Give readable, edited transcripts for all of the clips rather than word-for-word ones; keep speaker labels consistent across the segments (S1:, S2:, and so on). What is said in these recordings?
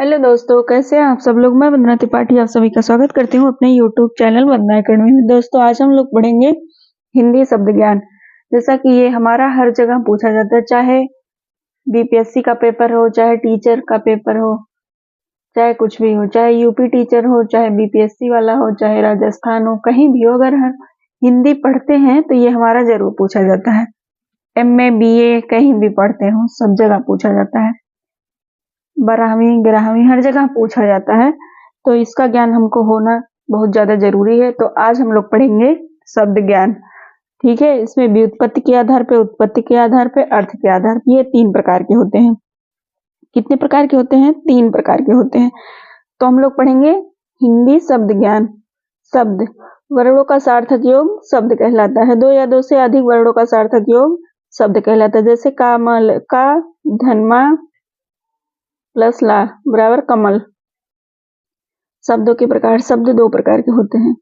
S1: Hello दोस्तों, कैसे हैं आप सब लोग। मैं वंदना त्रिपाठी आप सभी का स्वागत करती हूँ अपने यूट्यूब चैनल वंदना एकेडमी में। दोस्तों, आज हम लोग पढ़ेंगे हिंदी शब्द ज्ञान। जैसा कि ये हमारा हर जगह पूछा जाता है, चाहे बीपीएससी का पेपर हो, चाहे टीचर का पेपर हो, चाहे कुछ भी हो, चाहे यूपी टीचर हो, चाहे बीपीएससी वाला हो, चाहे राजस्थान हो, कहीं भी हो, अगर हम हिंदी पढ़ते हैं तो ये हमारा जरूर पूछा जाता है। एमए बीए कहीं भी पढ़ते हो, सब जगह पूछा जाता है। 12वीं 11वीं हर जगह पूछा जाता है, तो इसका ज्ञान हमको होना बहुत ज्यादा जरूरी है। तो आज हम लोग पढ़ेंगे शब्द ज्ञान। ठीक है, इसमें व्युत्पत्ति के आधार पे, उत्पत्ति के आधार पे, अर्थ के आधार पे, ये 3 प्रकार के होते हैं। कितने प्रकार के होते हैं? 3 प्रकार के होते हैं। तो हम लोग पढ़ेंगे हिंदी शब्द ज्ञान। शब्द वर्णों का सार्थक योग शब्द कहलाता है। 2 या 2 से अधिक वर्णों का सार्थक योग शब्द कहलाता है। जैसे कामल का धनमा प्लस ला बराबर कमल। शब्दों के प्रकार, शब्द 2 प्रकार के होते हैं।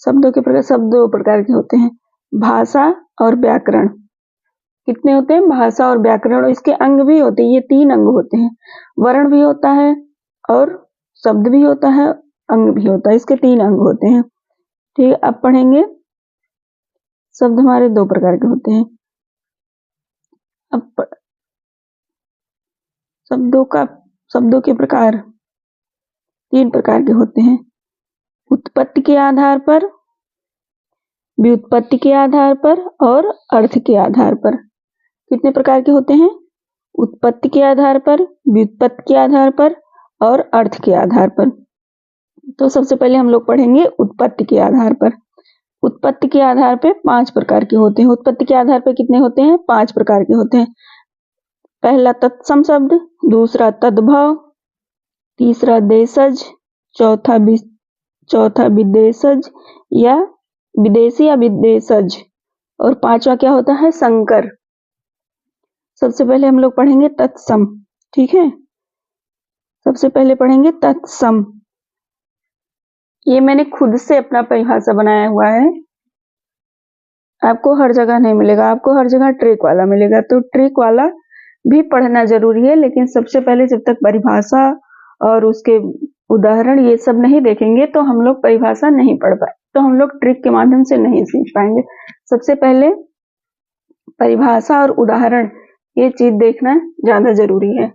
S1: शब्दों के प्रकार, शब्द 2 प्रकार के होते हैं, भाषा और व्याकरण। कितने होते हैं? भाषा और व्याकरण, और इसके अंग भी होते हैं। ये 3 अंग होते हैं, वर्ण भी होता है और शब्द भी होता है, अंग भी होता है। इसके 3 अंग होते हैं। ठीक है, अब पढ़ेंगे शब्द हमारे 2 प्रकार के होते हैं। अब शब्दों के प्रकार 3 प्रकार के होते हैं, उत्पत्ति के आधार पर, व्युत्पत्ति के आधार पर और अर्थ के आधार पर। कितने प्रकार के होते हैं? उत्पत्ति के आधार पर, व्युत्पत्ति के आधार पर और अर्थ के आधार पर। तो सबसे पहले हम लोग पढ़ेंगे उत्पत्ति के आधार पर। उत्पत्ति के आधार पे 5 प्रकार के होते हैं। उत्पत्ति के आधार पे कितने होते हैं? 5 प्रकार के होते हैं। पहला तत्सम शब्द, दूसरा तद्भव, तीसरा देशज, चौथा विदेशज या विदेशी या विदेशज, और 5वां क्या होता है? संकर। सबसे पहले हम लोग पढ़ेंगे तत्सम। ठीक है, सबसे पहले पढ़ेंगे तत्सम। ये मैंने खुद से अपना परिभाषा बनाया हुआ है, आपको हर जगह नहीं मिलेगा। आपको हर जगह ट्रिक वाला मिलेगा, तो ट्रिक वाला भी पढ़ना जरूरी है। लेकिन सबसे पहले जब तक परिभाषा और उसके उदाहरण ये सब नहीं देखेंगे तो हम लोग परिभाषा नहीं पढ़ पाए, तो हम लोग ट्रिक के माध्यम से नहीं सीख पाएंगे। सबसे पहले परिभाषा और उदाहरण, ये चीज देखना ज्यादा जरूरी है।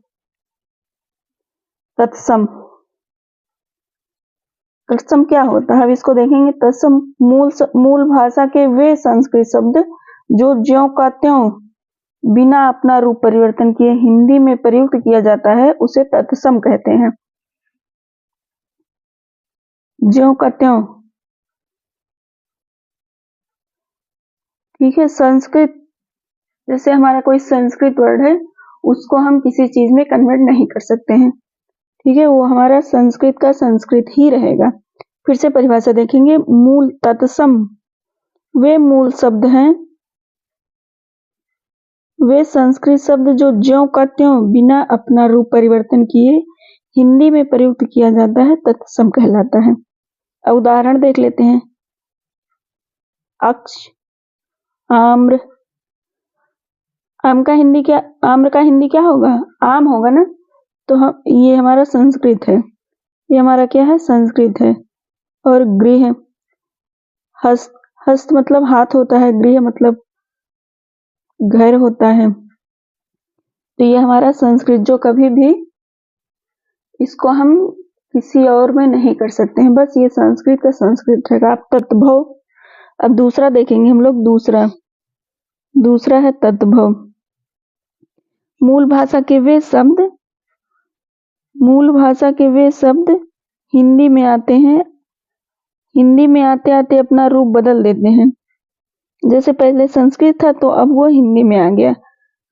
S1: तत्सम, तत्सम क्या होता है, अब इसको देखेंगे। तत्सम मूल भाषा के वे संस्कृत शब्द जो ज्यों का त्यों बिना अपना रूप परिवर्तन किए हिंदी में प्रयुक्त किया जाता है, उसे तत्सम कहते हैं। ज्यों का त्यों, ठीक है। संस्कृत, जैसे हमारा कोई संस्कृत वर्ड है, उसको हम किसी चीज में कन्वर्ट नहीं कर सकते हैं। ठीक है, वो हमारा संस्कृत का संस्कृत ही रहेगा। फिर से परिभाषा देखेंगे। मूल तत्सम वे मूल शब्द हैं, वे संस्कृत शब्द जो ज्यों का त्यों बिना अपना रूप परिवर्तन किए हिंदी में प्रयुक्त किया जाता है, तत्सम कहलाता है। उदाहरण देख लेते हैं। अक्ष, आम्र। आम्र का हिंदी क्या होगा? आम होगा ना। तो ये हमारा संस्कृत है, ये हमारा क्या है? संस्कृत है। और गृह, हस्त मतलब हाथ होता है, गृह मतलब घर होता है। तो ये हमारा संस्कृत, जो कभी भी इसको हम किसी और में नहीं कर सकते हैं, बस ये संस्कृत का संस्कृत है। आप तत्भव, अब दूसरा देखेंगे हम लोग। दूसरा है तत्भव। मूल भाषा के वे शब्द हिंदी में आते हैं, हिंदी में आते आते अपना रूप बदल देते हैं। जैसे पहले संस्कृत था तो अब वो हिंदी में आ गया।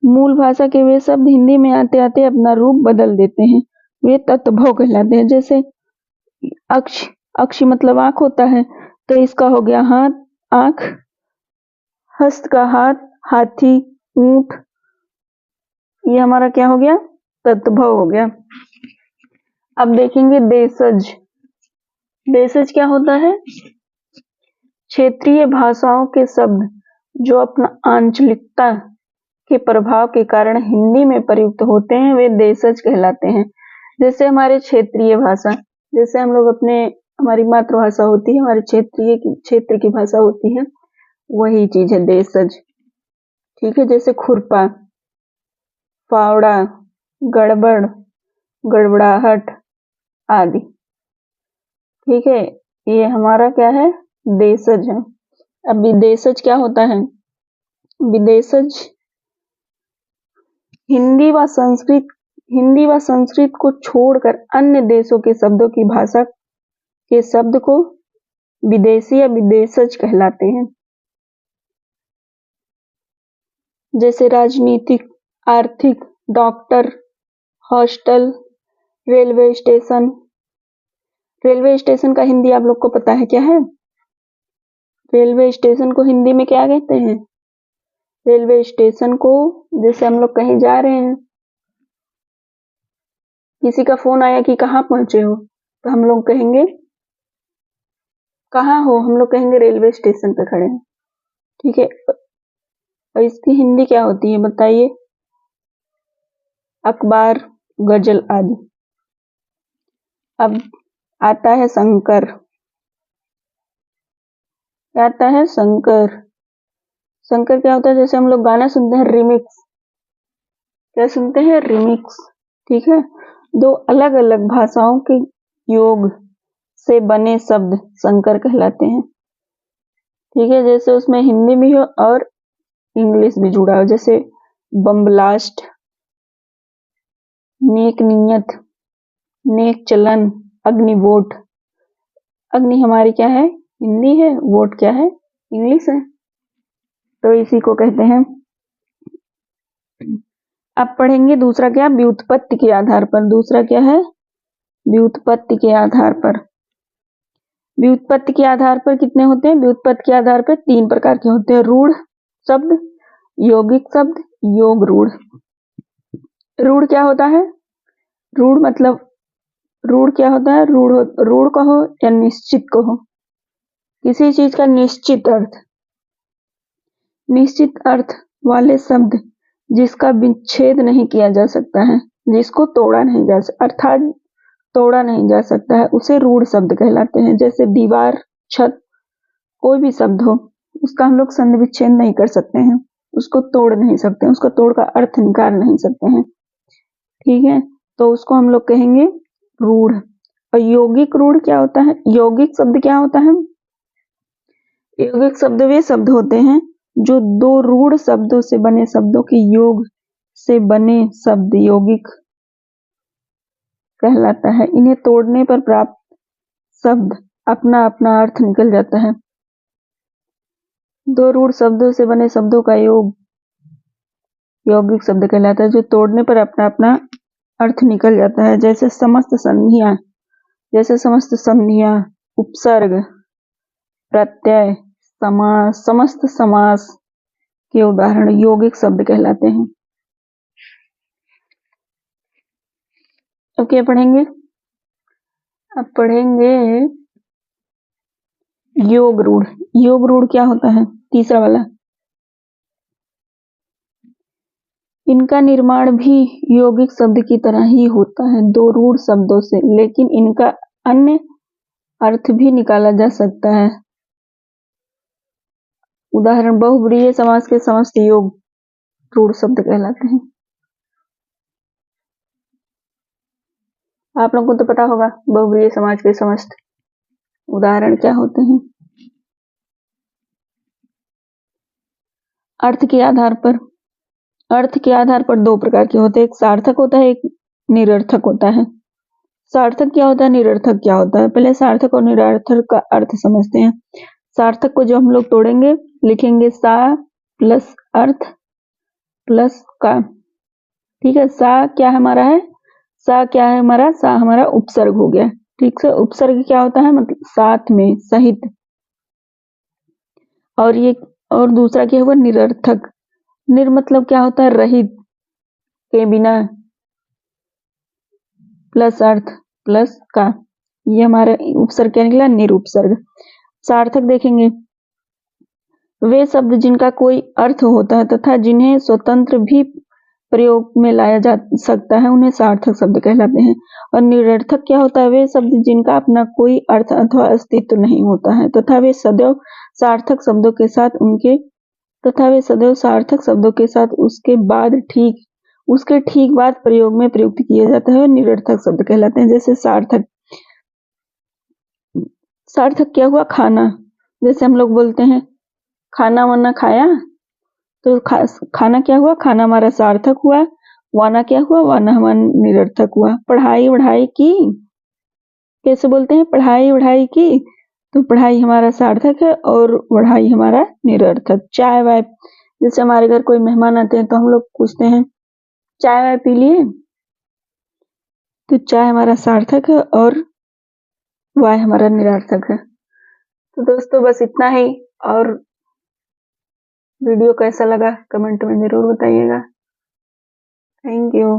S1: मूल भाषा के वे शब्द हिंदी में आते आते अपना रूप बदल देते हैं, वे तत्भव कहलाते हैं। जैसे अक्ष मतलब आंख होता है, तो इसका हो गया हाथ, आंख। हस्त का हाथ, हाथी, ऊंट। ये हमारा क्या हो गया? तत्भव हो गया। अब देखेंगे देशज। देशज क्या होता है? क्षेत्रीय भाषाओं के शब्द जो अपना आंचलिकता के प्रभाव के कारण हिंदी में प्रयुक्त होते हैं, वे देशज कहलाते हैं। जैसे हमारे क्षेत्रीय भाषा, जैसे हम लोग हमारी मातृभाषा होती है, हमारे क्षेत्र की भाषा होती है, वही चीज है देशज। ठीक है, जैसे खुरपा, फावड़ा, गड़बड़, गड़बड़ाहट आदि। ठीक है, ये हमारा क्या है, देशज है। अब विदेशज क्या होता है? विदेशज हिंदी व संस्कृत को छोड़कर अन्य देशों के शब्दों की भाषा के शब्द को विदेशी या विदेशज कहलाते हैं। जैसे राजनीतिक, आर्थिक, doctor, hostel, railway station. Railway station का हिंदी आप लोग को पता है क्या है? रेलवे स्टेशन को हिंदी में क्या कहते हैं? रेलवे स्टेशन को, जैसे हम लोग कहीं जा रहे हैं, किसी का फोन आया कि कहाँ पहुंचे हो, तो हम लोग कहेंगे कहाँ हो, हम लोग कहेंगे रेलवे स्टेशन पे खड़े हैं। ठीक है, और इसकी हिंदी क्या होती है बताइए? अखबार, गजल आदि। अब आता है संकर। क्या आता है? संकर। संकर क्या होता है? जैसे हम लोग गाना सुनते हैं रिमिक्स। क्या सुनते हैं? रिमिक्स। ठीक है, दो अलग अलग भाषाओं के योग से बने शब्द संकर कहलाते हैं। ठीक है, जैसे उसमें हिंदी भी हो और इंग्लिश भी जुड़ा हो, जैसे बम्बलास्ट, नेक नियत, नेक चलन, अग्निवोट। अग्नि हमारी क्या है? हिंदी है, वोट क्या है? इंग्लिश है। तो इसी को कहते हैं। अब पढ़ेंगे दूसरा क्या? व्युत्पत्ति के आधार पर। दूसरा क्या है? व्युत्पत्ति के आधार पर। व्युत्पत्ति के आधार पर कितने होते हैं? व्युत्पत्ति के आधार पर 3 प्रकार के होते हैं। रूढ़ शब्द, यौगिक शब्द, योग रूढ़। रूढ़ क्या होता है? रूढ़ मतलब रूढ़ क्या होता है? रूढ़ कहो या निश्चित कहो, किसी चीज का निश्चित अर्थ वाले शब्द जिसका विच्छेद नहीं किया जा सकता है, जिसको तोड़ा नहीं जा सकता, अर्थात तोड़ा नहीं जा सकता है, उसे रूढ़ शब्द कहलाते हैं। जैसे दीवार, छत, कोई भी शब्द हो, उसका हम लोग संधि विच्छेद नहीं कर सकते हैं, उसको तोड़ नहीं सकते हैं, उसका तोड़ का अर्थ निकाल नहीं सकते हैं। ठीक है, तो उसको हम लोग कहेंगे रूढ़। और यौगिक रूढ़ क्या होता है? यौगिक शब्द क्या होता है? यौगिक शब्द वे शब्द होते हैं जो 2 रूढ़ शब्दों से बने शब्दों के योग से बने शब्द यौगिक कहलाता है। इन्हें तोड़ने पर प्राप्त शब्द अपना अपना अर्थ निकल जाता है। 2 रूढ़ शब्दों से बने शब्दों का योग यौगिक शब्द कहलाता है, जो तोड़ने पर अपना अपना अर्थ निकल जाता है। जैसे समस्त संधियां, उपसर्ग, प्रत्यय, समास, समस्त समास के उदाहरण यौगिक शब्द कहलाते हैं। अब क्या पढ़ेंगे? अब पढ़ेंगे योग रूढ़। योग रूढ़ क्या होता है? तीसरा वाला। इनका निर्माण भी यौगिक शब्द की तरह ही होता है, 2 रूढ़ शब्दों से, लेकिन इनका अन्य अर्थ भी निकाला जा सकता है। उदाहरण बहुब्रीहि समास के समस्त योग रूढ़ शब्द कहलाते हैं। आप लोगों को तो पता होगा बहुब्रीहि समाज के समस्त उदाहरण क्या होते हैं। अर्थ के आधार पर 2 प्रकार के होते हैं, एक सार्थक होता है, एक निरर्थक होता है। सार्थक क्या होता है? निरर्थक क्या होता है? पहले सार्थक और निरर्थक का अर्थ समझते हैं। सार्थक को जो हम लोग तोड़ेंगे, लिखेंगे सा प्लस अर्थ प्लस का। ठीक है, सा क्या हमारा है? सा क्या है हमारा? सा हमारा उपसर्ग हो गया। ठीक से, उपसर्ग क्या होता है? मतलब साथ में, सहित। और दूसरा क्या हुआ? निरर्थक। निर मतलब क्या होता है? रहित, के बिना, प्लस अर्थ प्लस का। ये हमारा उपसर्ग क्या निकला? निरुपसर्ग। सार्थक देखेंगे वे शब्द जिनका कोई अर्थ होता है तथा जिन्हें स्वतंत्र भी प्रयोग में लाया जा सकता है उन्हें सार्थक शब्द कहलाते हैं। और निरर्थक क्या होता है? वे शब्द जिनका अपना कोई अर्थ अथवा अस्तित्व नहीं होता है तथा वे सदैव सार्थक शब्दों के साथ उसके ठीक बाद प्रयोग में प्रयुक्त किए जाते हैं और निरर्थक शब्द कहलाते हैं। जैसे सार्थक क्या हुआ? खाना। जैसे हम लोग बोलते हैं खाना वाना खाया, तो खाना क्या हुआ? खाना हमारा सार्थक हुआ। वाना क्या हुआ? वाना हमारा निरर्थक हुआ। पढ़ाई वढ़ाई की, कैसे बोलते हैं? पढ़ाई वढ़ाई की, तो पढ़ाई हमारा सार्थक है और वढ़ाई हमारा निरर्थक। चाय वाय, जैसे हमारे घर कोई मेहमान आते हैं तो हम लोग पूछते हैं चाय वाय पी लिए, तो चाय हमारा सार्थक है और वाय हमारा निरर्थक है। तो दोस्तों बस इतना ही, और वीडियो कैसा लगा कमेंट में जरूर बताइएगा। Thank you.